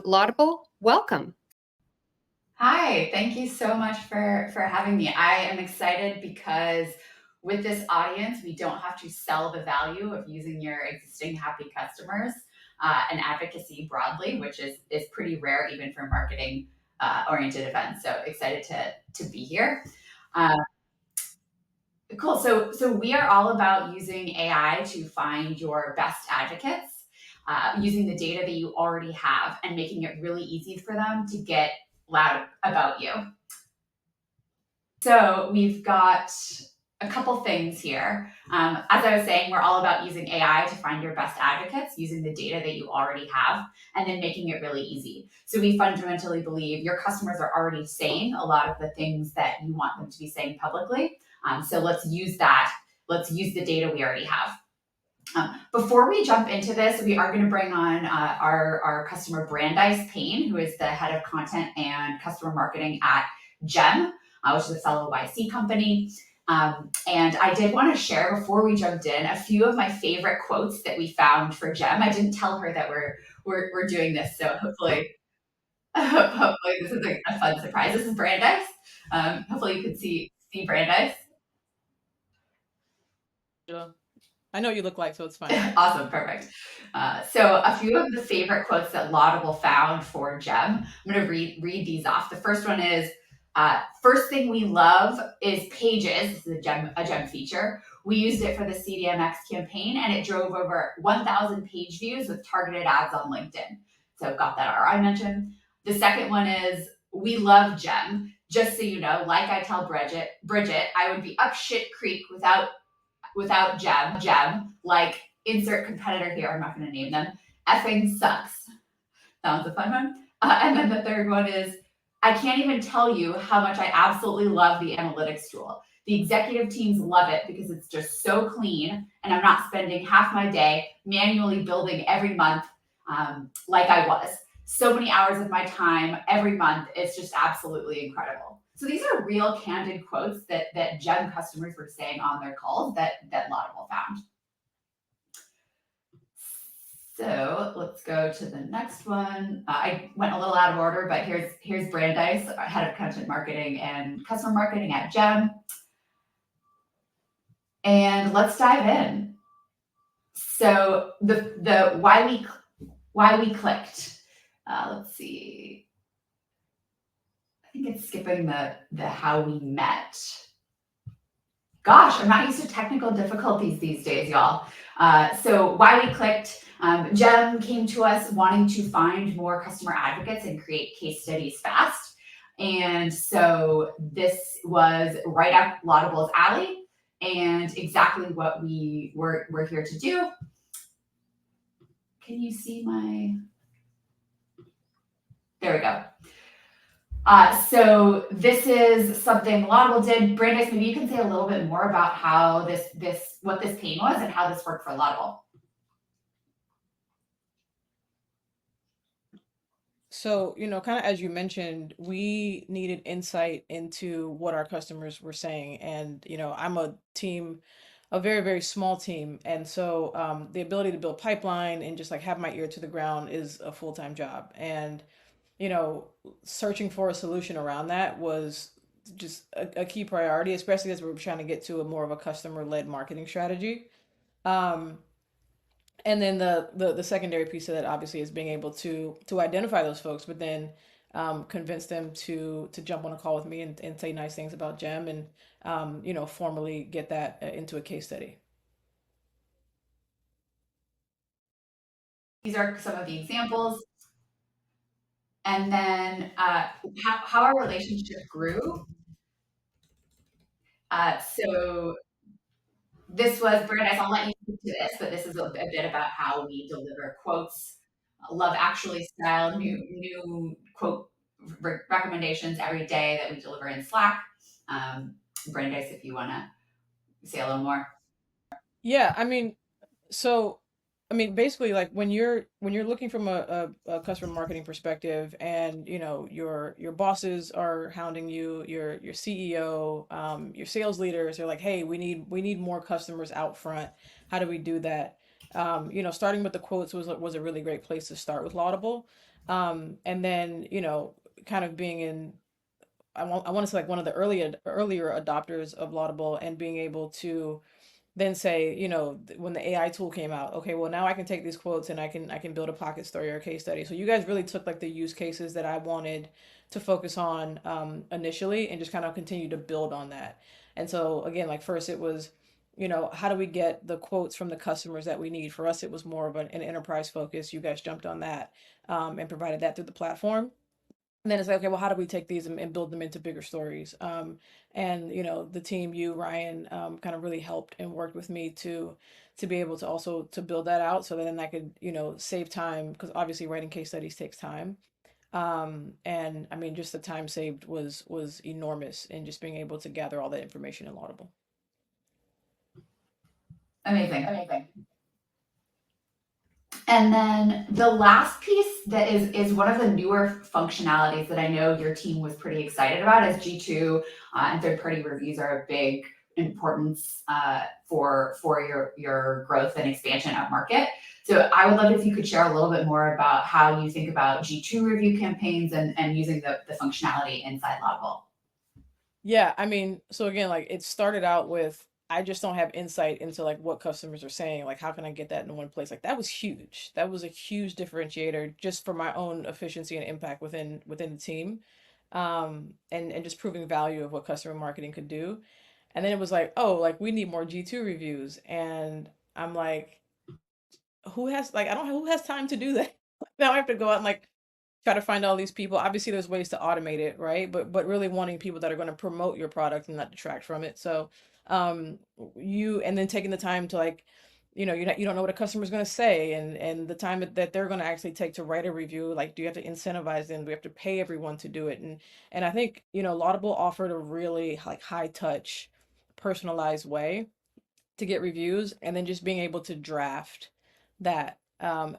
Laudable, welcome. Hi, thank you so much for having me. I am excited because with this audience, we don't have to sell the value of using your existing happy customers and advocacy broadly, which is pretty rare even for marketing oriented events. So excited to be here. Uh, cool. So we are all about using AI to find your best advocates, using the data that you already have and making it really easy for them to get loud about you. So we've got a couple things here. As I was saying, we're all about using AI to find your best advocates, using the data that you already have, and then making it really easy. So we fundamentally believe your customers are already saying a lot of the things that you want them to be saying publicly. So let's use that. Let's use the data we already have. Before we jump into this, we are going to bring on our customer Brandeis Payne, who is the head of content and customer marketing at GEM, which is a fellow YC company. And I did want to share before we jumped in a few of my favorite quotes that we found for GEM. I didn't tell her that we're doing this, so hopefully this is a fun surprise. This is Brandeis. Hopefully you can see Brandeis. I know what you look like, so it's fine. Awesome, perfect. So a few of the favorite quotes that Laudable found for GEM. I'm going to read these off. The first one is, first thing we love is pages. This is a GEM feature. We used it for the CDMX campaign, and it drove over 1,000 page views with targeted ads on LinkedIn. So got that ROI mention. The second one is, we love GEM. Just so you know, like I tell Bridget, I would be up shit creek without GEM, like insert competitor here, I'm not going to name them, effing sucks. Sounds a fun one. And then the third one is, I can't even tell you how much I absolutely love the analytics tool. The executive teams love it because it's just so clean, and I'm not spending half my day manually building every month like I was. So many hours of my time every month. It's just absolutely incredible. So these are real candid quotes that GEM customers were saying on their calls that Laudable found. So let's go to the next one. I went a little out of order, but here's Brandeis, head of content marketing and customer marketing at GEM. And let's dive in. So the why we clicked. Let's see. I think it's skipping the how we met. Gosh, I'm not used to technical difficulties these days, y'all. So why we clicked. GEM came to us wanting to find more customer advocates and create case studies fast. And so this was right up Laudable's alley and exactly what we're here to do. Can you see my? There we go. So this is something Laudable did. Brandeis, maybe you can say a little bit more about how what this pain was and how this worked for Laudable. So, kind of as you mentioned, we needed insight into what our customers were saying. And, I'm a very, very small team. And so the ability to build pipeline and just like have my ear to the ground is a full-time job. And, searching for a solution around that was just a key priority, especially as we're trying to get to a more of a customer-led marketing strategy. Um, and then the secondary piece of that obviously is being able to identify those folks, but then convince them to jump on a call with me and say nice things about GEM and formally get that into a case study. These are some of the examples. And then how our relationship grew. So this was, Brandeis, I'll let you speak to this, but this is a bit about how we deliver quotes, Love Actually style, new quote recommendations every day that we deliver in Slack. Brandeis, if you want to say a little more. Yeah, basically, like when you're looking from a customer marketing perspective, and your bosses are hounding you, your CEO, your sales leaders are like, hey, we need more customers out front. How do we do that? Starting with the quotes was a really great place to start with Laudable. And then, kind of being in, I want to say like one of the earlier adopters of Laudable, and being able to then say, when the AI tool came out, okay, well now I can take these quotes and I can build a pocket story or a case study. So you guys really took like the use cases that I wanted to focus on initially, and just kind of continue to build on that. And so again, like first it was, how do we get the quotes from the customers that we need? For us, it was more of an enterprise focus. You guys jumped on that and provided that through the platform. And then it's like, okay, well, how do we take these and build them into bigger stories? And the team, you, Ryan, kind of really helped and worked with me to be able to also to build that out, so that then I could, save time, because obviously writing case studies takes time. And I mean, just the time saved was enormous in just being able to gather all that information in Laudable. Amazing. And then the last piece that is one of the newer functionalities that I know your team was pretty excited about is G2 and third-party reviews are a big importance for your growth and expansion at market. So I would love if you could share a little bit more about how you think about G2 review campaigns and using the functionality inside Laudable. Yeah, I mean, so again, like it started out with, I just don't have insight into like what customers are saying. Like, how can I get that in one place? Like that was huge. That was a huge differentiator just for my own efficiency and impact within the team. And just proving value of what customer marketing could do. And then it was like, oh, like we need more G2 reviews. And I'm like, I don't know who has time to do that. Now I have to go out and like try to find all these people. Obviously, there's ways to automate it, right? But really wanting people that are going to promote your product and not detract from it. So, you and then taking the time to like, you don't know what a customer's going to say, and the time that they're going to actually take to write a review. Like, do you have to incentivize them? Do we have to pay everyone to do it? And I think Laudable offered a really like high touch, personalized way to get reviews, and then just being able to draft that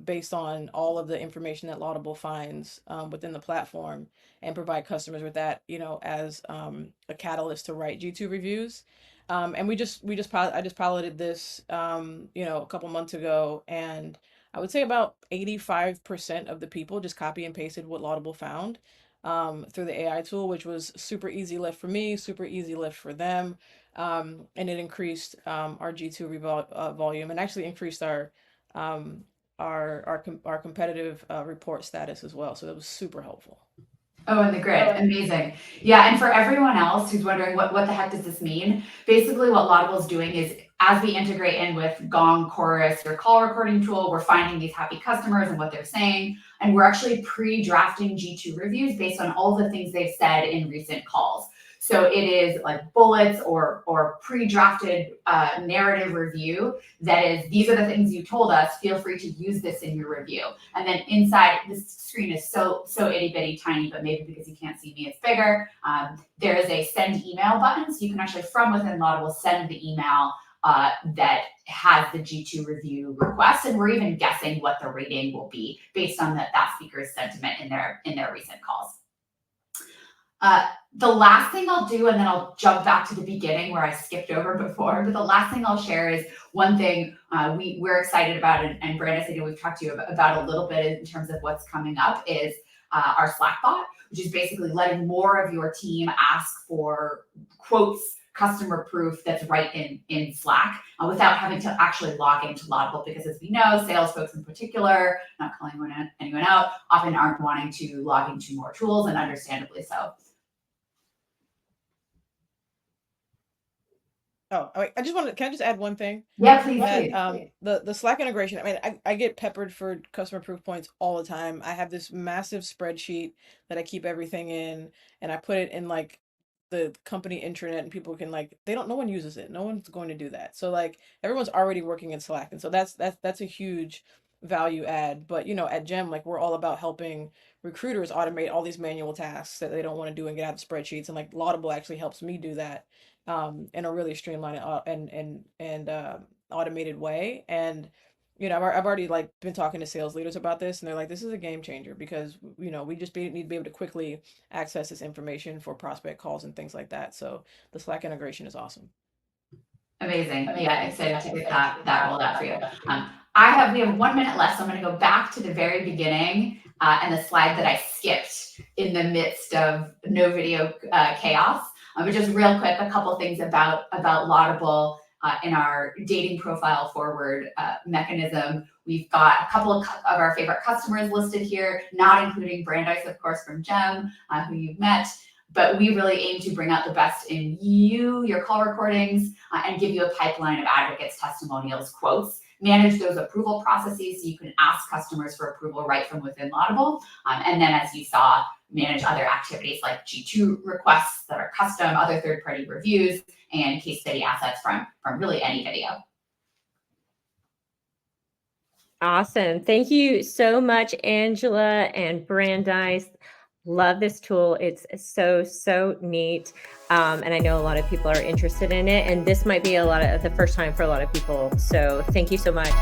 based on all of the information that Laudable finds within the platform, and provide customers with that, as a catalyst to write G2 reviews. And I just piloted this, a couple months ago, and I would say about 85% of the people just copy and pasted what Laudable found through the AI tool, which was super easy lift for me, super easy lift for them. And it increased our G2 volume, and actually increased our competitive report status as well. So that was super helpful. Oh, and the grid. Amazing. Yeah, and for everyone else who's wondering what the heck does this mean? Basically what Laudable is doing is, as we integrate in with Gong, Chorus, your call recording tool, we're finding these happy customers and what they're saying, and we're actually pre-drafting G2 reviews based on all the things they've said in recent calls. So it is like bullets or pre-drafted narrative review that is, these are the things you told us, feel free to use this in your review. And then inside, this screen is so itty bitty tiny, but maybe because you can't see me, it's bigger. There is a send email button, so you can actually from within Laudable send the email that has the G2 review request, and we're even guessing what the rating will be based on that speaker's sentiment in their recent calls. The last thing I'll do, and then I'll jump back to the beginning where I skipped over before, but the last thing I'll share is one thing we're excited about, and Brandis, I know we've talked to you about a little bit in terms of what's coming up, is our Slack bot, which is basically letting more of your team ask for quotes, customer proof that's right in Slack without having to actually log into Laudable, because as we know, sales folks in particular, not calling anyone out, often aren't wanting to log into more tools, and understandably so. Oh, can I just add one thing? Yeah, please. The Slack integration, I mean, I get peppered for customer proof points all the time. I have this massive spreadsheet that I keep everything in, and I put it in like the company intranet, and people can like, no one uses it. No one's going to do that. So like everyone's already working in Slack. And so that's a huge value add. But at Gem, like we're all about helping recruiters automate all these manual tasks that they don't want to do and get out of spreadsheets. And like Laudable actually helps me do that in a really streamlined and automated way. And I've already like been talking to sales leaders about this, and they're like, this is a game changer, because we just need to be able to quickly access this information for prospect calls and things like that. So the Slack integration is awesome. Amazing. Yeah, excited to get that rolled out for you. We have 1 minute left, so I'm going to go back to the very beginning and the slide that I skipped in the midst of no video chaos. But just real quick, a couple things about Laudable in our dating profile forward mechanism. We've got a couple of our favorite customers listed here, not including Brandeis, of course, from Gem, who you've met. But we really aim to bring out the best in you, your call recordings, and give you a pipeline of advocates, testimonials, quotes. Manage those approval processes so you can ask customers for approval right from within Laudable. And then, as you saw, manage other activities like G2 requests that are custom, other third-party reviews, and case study assets from really any video. Awesome. Thank you so much, Angela and Brandeis. Love this tool. It's so neat. And I know a lot of people are interested in it. And this might be the first time for a lot of people. So thank you so much.